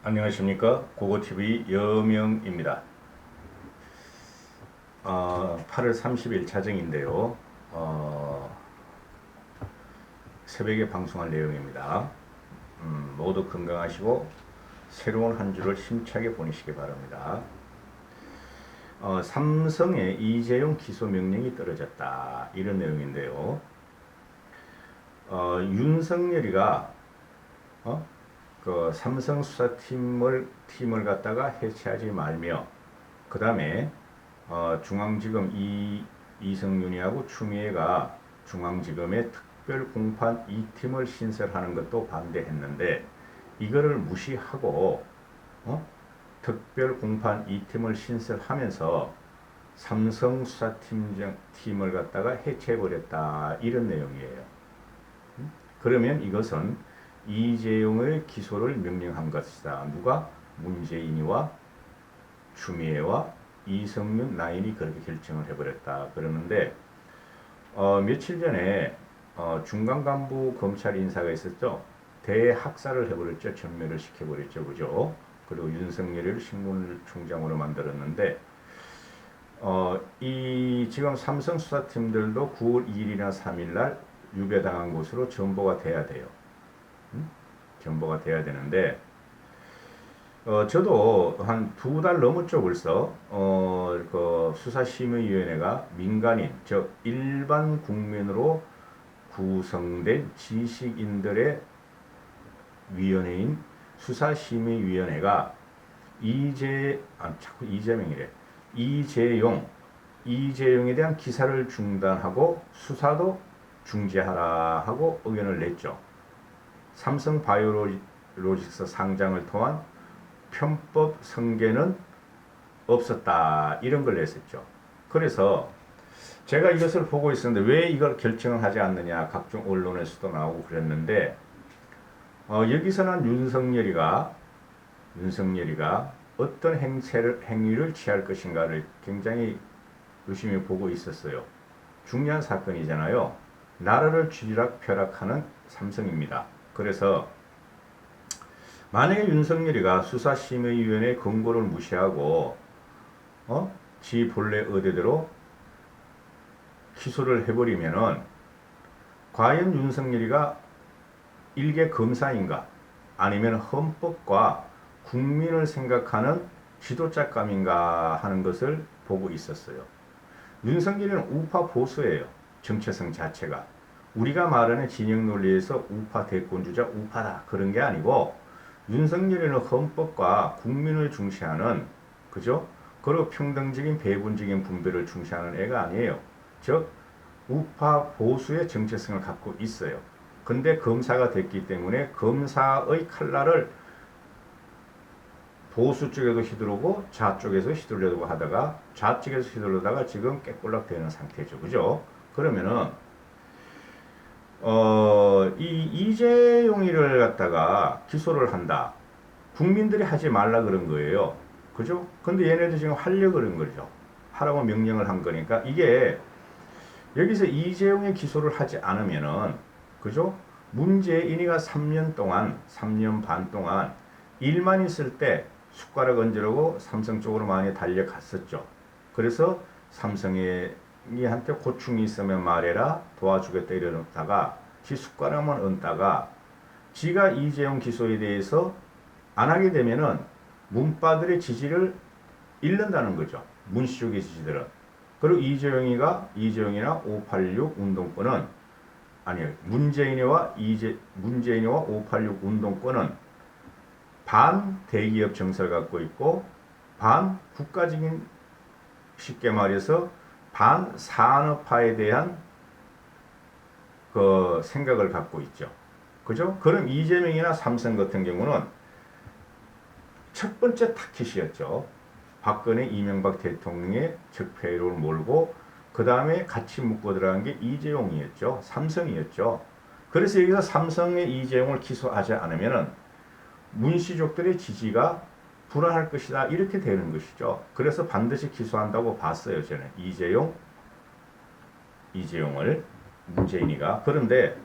안녕하십니까. 고고TV 여명입니다. 8월 30일 자정인데요. 새벽에 방송할 내용입니다. 모두 건강하시고 새로운 한 주를 힘차게 보내시기 바랍니다. 삼성의 이재용 기소 명령이 떨어졌다. 이런 내용인데요. 윤석열이가 그 삼성 수사팀을 갖다가 해체하지 말며 그 다음에 중앙지검 이성윤이하고 추미애가 중앙지검의 특별공판 2팀을 신설하는 것도 반대했는데 이거를 무시하고 특별공판 2팀을 신설하면서 삼성 수사팀을 갖다가 해체해버렸다. 이런 내용이에요. 그러면 이것은 이재용의 기소를 명령한 것이다. 누가? 문재인이와 추미애와 이성윤 라인이 그렇게 결정을 해버렸다. 그러는데 며칠 전에 중간 간부 검찰 인사가 있었죠. 대학살을 해버렸죠. 전멸을 시켜버렸죠. 그죠? 그리고 윤석열을 식물총장으로 만들었는데 이 지금 삼성 수사팀들도 9월 2일이나 3일 날 유배당한 곳으로 전보가 돼야 돼요. 전보가 돼야 되는데 저도 한 2달 넘었죠. 벌써 그 수사심의위원회가 민간인 즉 일반 국민으로 구성된 지식인들의 위원회인 수사심의위원회가 자꾸 이재명이래. 이재용에 대한 기사를 중단하고 수사도 중지하라 하고 의견을 냈죠. 삼성 바이오로직스 상장을 통한 편법 성계는 없었다. 이런 걸 냈었죠. 그래서 제가 이것을 보고 있었는데 왜 이걸 결정을 하지 않느냐 각종 언론에서도 나오고 그랬는데 여기서는 윤석열이가 어떤 행위를 취할 것인가를 굉장히 유심히 보고 있었어요. 중요한 사건이잖아요. 나라를 쥐락펴락하는 삼성입니다. 그래서 만약에 윤석열이가 수사심의위원회 권고를 무시하고 지 본래 의대대로 기소를 해버리면은 과연 윤석열이가 일개 검사인가 아니면 헌법과 국민을 생각하는 지도자감인가 하는 것을 보고 있었어요. 윤석열이는 우파 보수예요. 정체성 자체가. 우리가 말하는 진영 논리에서 우파 대권주자 우파다 그런 게 아니고 윤석열이는 헌법과 국민을 중시하는 그죠? 그리고 평등적인 배분적인 분배를 중시하는 애가 아니에요. 즉 우파 보수의 정체성을 갖고 있어요. 근데 검사가 됐기 때문에 검사의 칼날을 보수 쪽에도 휘두르고 좌쪽에서 휘두르려고 하다가 좌측에서 휘두르다가 지금 깨꼴락 되는 상태죠. 그죠? 그러면은 이 이재용이를 갖다가 기소를 한다. 국민들이 하지 말라 그런 거예요. 그죠? 근데 얘네들 지금 하려고 그런 거죠. 하라고 명령을 한 거니까 이게 여기서 이재용의 기소를 하지 않으면은 그죠? 문재인이가 3년 반 동안 일만 있을 때 숟가락 얹으려고 삼성 쪽으로 많이 달려갔었죠. 그래서 삼성이한테 고충이 있으면 말해라 도와주겠다 이러다가 지 숟가락만 얹다가 지가 이재용 기소에 대해서 안 하게 되면은 문파들의 지지를 잃는다는 거죠. 문씨 쪽의 지지들은. 그리고 이재용이나 586 운동권은 아니요. 문재인이와 586 운동권은 반 대기업 정서를 갖고 있고 반 국가적인 쉽게 말해서 반 산업화에 대한 그 생각을 갖고 있죠. 그죠? 그럼 이재명이나 삼성 같은 경우는 첫 번째 타깃이었죠. 박근혜 이명박 대통령의 적폐를 몰고 그 다음에 같이 묶고 들어간 게 이재용이었죠. 삼성이었죠. 그래서 여기서 삼성의 이재용을 기소하지 않으면은 문씨족들의 지지가 불안할 것이다. 이렇게 되는 것이죠. 그래서 반드시 기소한다고 봤어요. 저는 이재용을 문재인이가. 그런데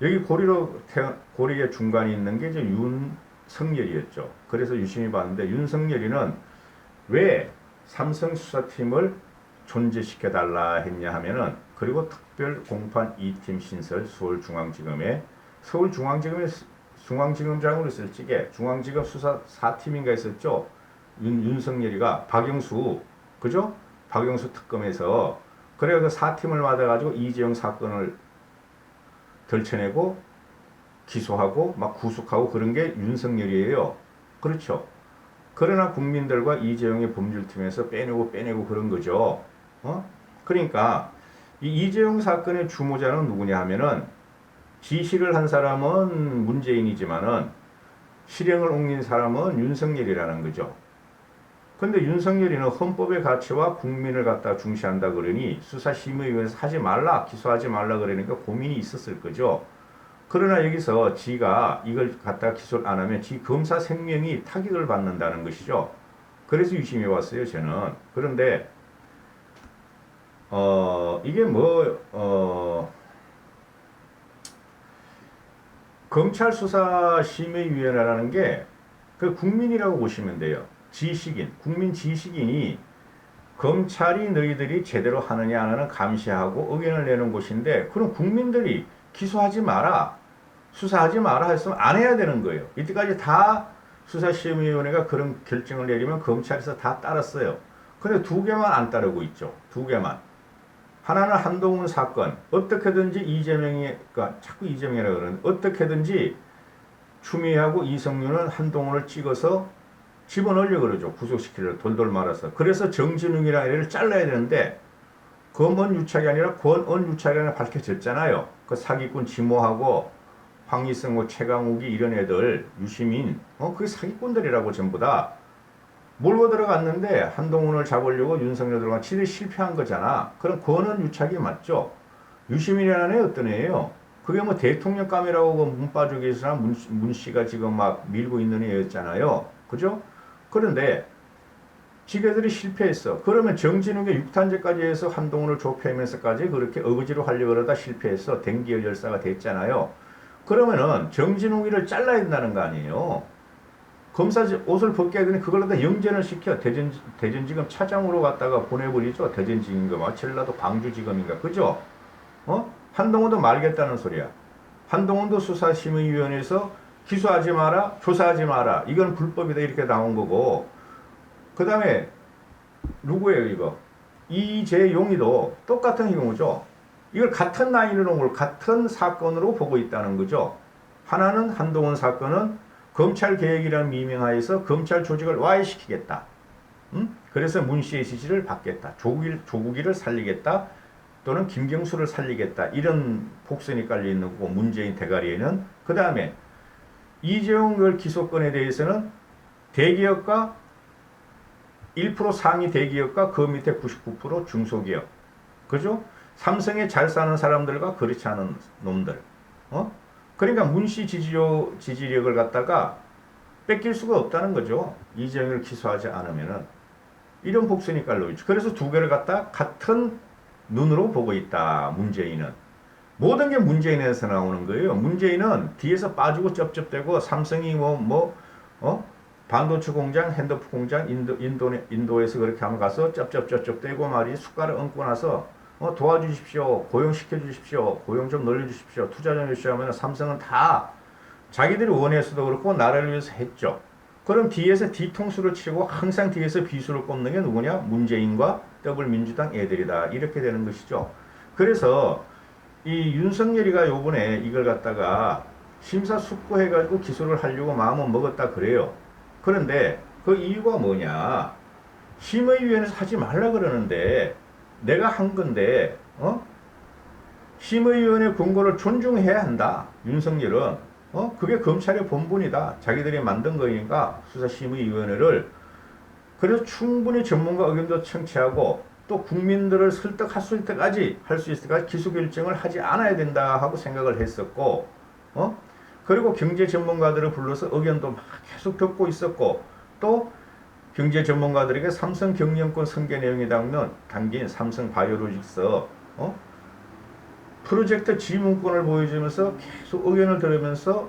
여기 고리의 중간에 있는 게 이제 윤석열이었죠. 그래서 유심히 봤는데 윤석열이는 왜 삼성 수사팀을 존재시켜달라 했냐 하면은 그리고 특별 공판 2팀 신설 중앙지검장으로 있을 적에 중앙지검 수사 4팀인가 있었죠. 윤석열이가 박영수 그죠? 박영수 특검에서 그래 그 4팀을 받아가지고 이재용 사건을 덜쳐내고 기소하고 막 구속하고 그런 게 윤석열이에요. 그렇죠. 그러나 국민들과 이재용의 범죄팀에서 빼내고 그런 거죠. 그러니까 이 이재용 사건의 주모자는 누구냐 하면은 지시를 한 사람은 문재인이지만은 실행을 옮긴 사람은 윤석열이라는 거죠. 근데 윤석열이는 헌법의 가치와 국민을 갖다 중시한다 그러니 수사심의위원회에서 하지 말라, 기소하지 말라 그러니까 고민이 있었을 거죠. 그러나 여기서 지가 이걸 갖다 기소를 안 하면 지 검사 생명이 타격을 받는다는 것이죠. 그래서 유심히 왔어요, 저는. 그런데 이게 검찰 수사심의위원회라는 게 그 국민이라고 보시면 돼요. 국민 지식인이 검찰이 너희들이 제대로 하느냐 안 하는 감시하고 의견을 내는 곳인데 그럼 국민들이 기소하지 마라, 수사하지 마라 했으면 안 해야 되는 거예요. 이때까지 다 수사심의위원회가 그런 결정을 내리면 검찰에서 다 따랐어요. 근데 두 개만 안 따르고 있죠. 두 개만. 하나는 한동훈 사건. 어떻게든지 자꾸 이재명이라고 그러는데 어떻게든지 추미애하고 이성윤은 한동훈을 찍어서 집어넣으려고 그러죠. 구속시키려고 돌돌 말아서. 그래서 정진웅이라는 애를 잘라야 되는데 검언유착이 아니라 권언유착이라는 밝혀졌잖아요. 그 사기꾼 지모하고 황희승, 최강욱이 이런 애들 유시민 그게 사기꾼들이라고 전부 다 몰고 들어갔는데 한동훈을 잡으려고 윤석열 들어간 치를 실패한 거잖아. 그럼 권언유착이 맞죠. 유시민이라는 애 어떤 애예요? 그게 뭐 대통령감이라고 문 빠지기 위해서나 문 씨가 지금 막 밀고 있는 애였잖아요. 그죠? 그런데 지게들이 실패했어. 그러면 정진웅의 6탄제까지 해서 한동훈을 좁혀면서까지 그렇게 어거지로 하려고 그러다 실패했어. dengue 열사가 됐잖아요. 그러면은 정진웅이를 잘라야 된다는 거 아니에요. 검사 옷을 벗게 하더니 그걸 갖다 영전을 시켜. 대전지검 차장으로 갖다가 보내버리죠. 대전지검인가 전라도 광주지검인가. 그죠? 한동훈도 말겠다는 소리야. 한동훈도 수사심의위원회에서 기소하지 마라, 조사하지 마라. 이건 불법이다 이렇게 나온 거고. 그 다음에 누구예요 이거? 이재용이도 똑같은 경우죠. 이걸 같은 라인으로 같은 사건으로 보고 있다는 거죠. 하나는 한동훈 사건은 검찰개혁이라는 미명하에서 검찰 조직을 와해시키겠다. 그래서 문 씨의 지시를 받겠다. 조국이를 살리겠다. 또는 김경수를 살리겠다. 이런 복선이 깔려있는 거고 문재인 대가리에는. 그 다음에 이재용 기소건에 대해서는 대기업과 1% 상위 대기업과 그 밑에 99% 중소기업. 그죠? 삼성에 잘 사는 사람들과 그렇지 않은 놈들. 그러니까 문씨 지지력을 갖다가 뺏길 수가 없다는 거죠. 이재용을 기소하지 않으면은. 이런 복선이 깔려있죠. 그래서 두 개를 갖다 같은 눈으로 보고 있다. 문재인은. 모든 게 문재인에서 나오는 거예요. 문재인은 뒤에서 빠지고 쩝쩝대고 삼성이 반도체 공장, 핸드폰 공장, 인도에서 그렇게 하면 가서 쩝쩝대고 말이 숟가락 얹고 나서 도와주십시오. 고용시켜 주십시오. 고용 좀 늘려주십시오. 투자 좀 해주십시오 하면 삼성은 다 자기들이 원해서도 그렇고 나라를 위해서 했죠. 그럼 뒤에서 뒤통수를 치고 항상 뒤에서 비수를 꼽는 게 누구냐? 문재인과 더불민주당 애들이다. 이렇게 되는 것이죠. 그래서 이 윤석열이가 요번에 이걸 갖다가 심사숙고해가지고 기소를 하려고 마음은 먹었다 그래요. 그런데 그 이유가 뭐냐? 심의위원회에서 하지 말라 그러는데 내가 한 건데 심의위원회 권고를 존중해야 한다. 윤석열은 그게 검찰의 본분이다. 자기들이 만든 거니까 수사심의위원회를. 그래서 충분히 전문가 의견도 청취하고 또 국민들을 설득할 수 있을 때까지 기소결정을 하지 않아야 된다 하고 생각을 했었고 그리고 경제 전문가들을 불러서 의견도 막 계속 듣고 있었고 또 경제 전문가들에게 삼성 경영권 승계 내용이 담긴 삼성 바이오로직스 프로젝트 지문권을 보여주면서 계속 의견을 들으면서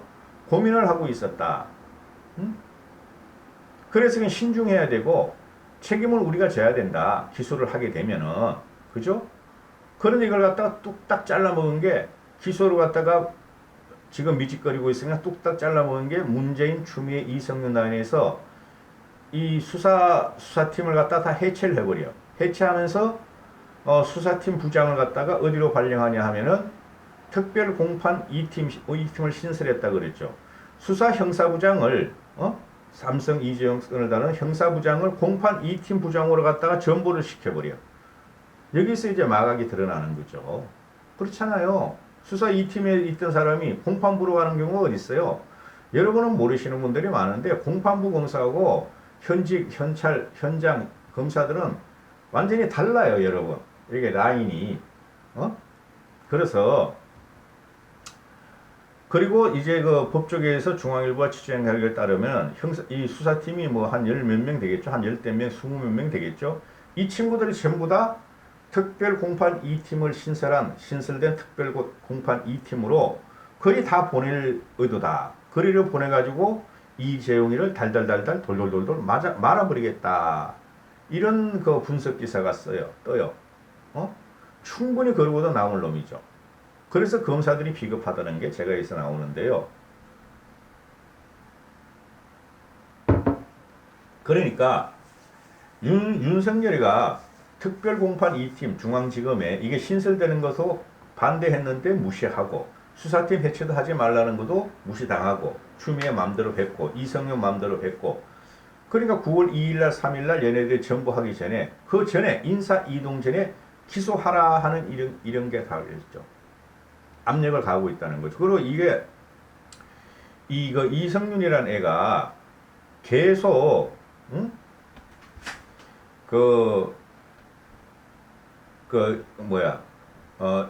고민을 하고 있었다. 응? 그래서 그냥 신중해야 되고 책임을 우리가 져야 된다. 기소를 하게 되면은. 그죠? 그런데 이걸 갖다가 뚝딱 잘라먹은 게 기소를 갖다가 지금 미직거리고 있으면 뚝딱 잘라먹은 게 문재인, 추미애, 이성윤 라인에서 이 수사팀을 갖다가 다 해체를 해버려. 해체하면서 수사팀 부장을 갖다가 어디로 발령하냐 하면은 특별 공판 2팀을 신설했다 그랬죠. 수사 형사부장을 삼성 이재용을 다룬 형사부장을 공판 2팀 부장으로 갖다가 전보를 시켜버려. 여기서 이제 마각이 드러나는 거죠. 그렇잖아요. 수사 2팀에 있던 사람이 공판부로 가는 경우가 어디 있어요? 여러분은 모르시는 분들이 많은데 공판부 검사하고 현장 검사들은 완전히 달라요, 여러분. 이게 라인이. 그래서 그리고 이제 그 법조계에서 중앙일보가 취재한 결과에 따르면 이 수사팀이 뭐 한 열 몇 명 되겠죠. 한 열댓 명, 20몇 명 되겠죠. 이 친구들이 전부 다 특별 공판 2팀을 신설된 특별 공판 2팀으로 거의 다 보낼 의도다. 거리를 보내가지고 이재용이를 달달달달 돌돌돌돌 말아버리겠다. 이런 그 분석 기사가 떠요. 충분히 그러고도 나올 놈이죠. 그래서 검사들이 비겁하다는 게 제가 여기서 나오는데요. 그러니까 윤석열이가 특별공판 2팀 중앙지검에 이게 신설되는 것도 반대했는데 무시하고 수사팀 해체도 하지 말라는 것도 무시당하고 추미애 맘대로 했고 이성윤 맘대로 했고 그러니까 9월 2일날 3일날 얘네들이 정보하기 전에 그 전에 인사 이동 전에 기소하라 하는 이런 게 다 있죠. 압력을 가하고 있다는 거죠. 그리고 이게 이거 이성윤이라는 애가 계속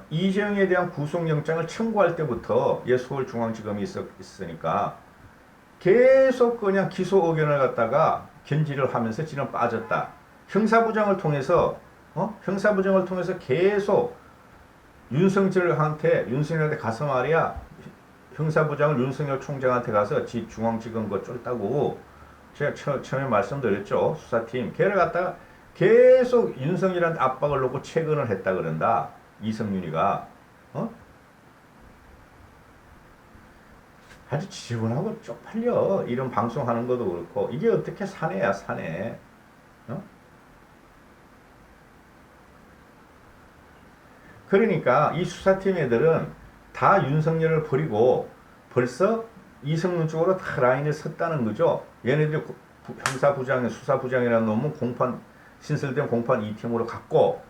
이재용에 대한 구속영장을 청구할 때부터 서울중앙지검이 있으니까 계속 그냥 기소 의견을 갖다가 견지를 하면서 지금 빠졌다. 형사부장을 통해서 계속 윤석열한테 가서 말이야. 형사부장을 윤석열 총장한테 가서 중앙지검 거 쫄다고 제가 처음에 말씀드렸죠. 수사팀 걔를 갖다가 계속 윤석열한테 압박을 놓고 채근을 했다 그런다. 이성윤이가 아주 지저분하고 쪽팔려. 이런 방송하는 것도 그렇고 이게 어떻게 사내야 사내. 그러니까 이 수사팀 애들은 다 윤석열을 버리고 벌써 이성윤 쪽으로 다 라인에 섰다는 거죠. 얘네들이 형사부장, 수사부장이라는 놈은 신설된 공판 2팀으로 갔고,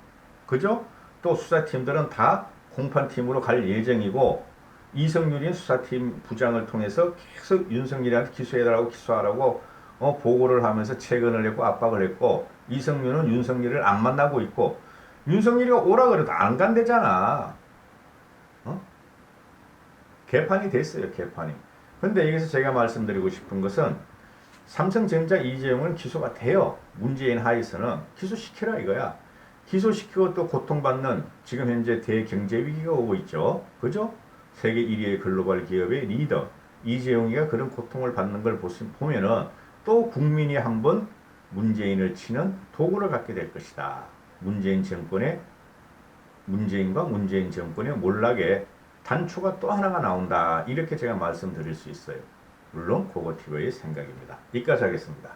그죠? 또 수사팀들은 다 공판팀으로 갈 예정이고, 이성윤이 수사팀 부장을 통해서 계속 윤석열한테 기소하라고 보고를 하면서 채근을 했고 압박을 했고, 이성윤은 윤석열을 안 만나고 있고, 윤석열이가 오라 그래도 안 간대잖아. 개판이 됐어요, 개판이. 근데 여기서 제가 말씀드리고 싶은 것은 삼성전자 이재용은 기소가 돼요. 문재인 하에서는 기소시키라 이거야. 기소시키고 또 고통받는 지금 현재 대경제 위기가 오고 있죠. 그죠? 세계 1위의 글로벌 기업의 리더 이재용이가 그런 고통을 받는 걸 보면은 또 국민이 한번 문재인을 치는 도구를 갖게 될 것이다. 문재인과 문재인 정권의 몰락에 단초가 또 하나가 나온다. 이렇게 제가 말씀드릴 수 있어요. 물론 고고티브의 생각입니다. 여기까지 하겠습니다.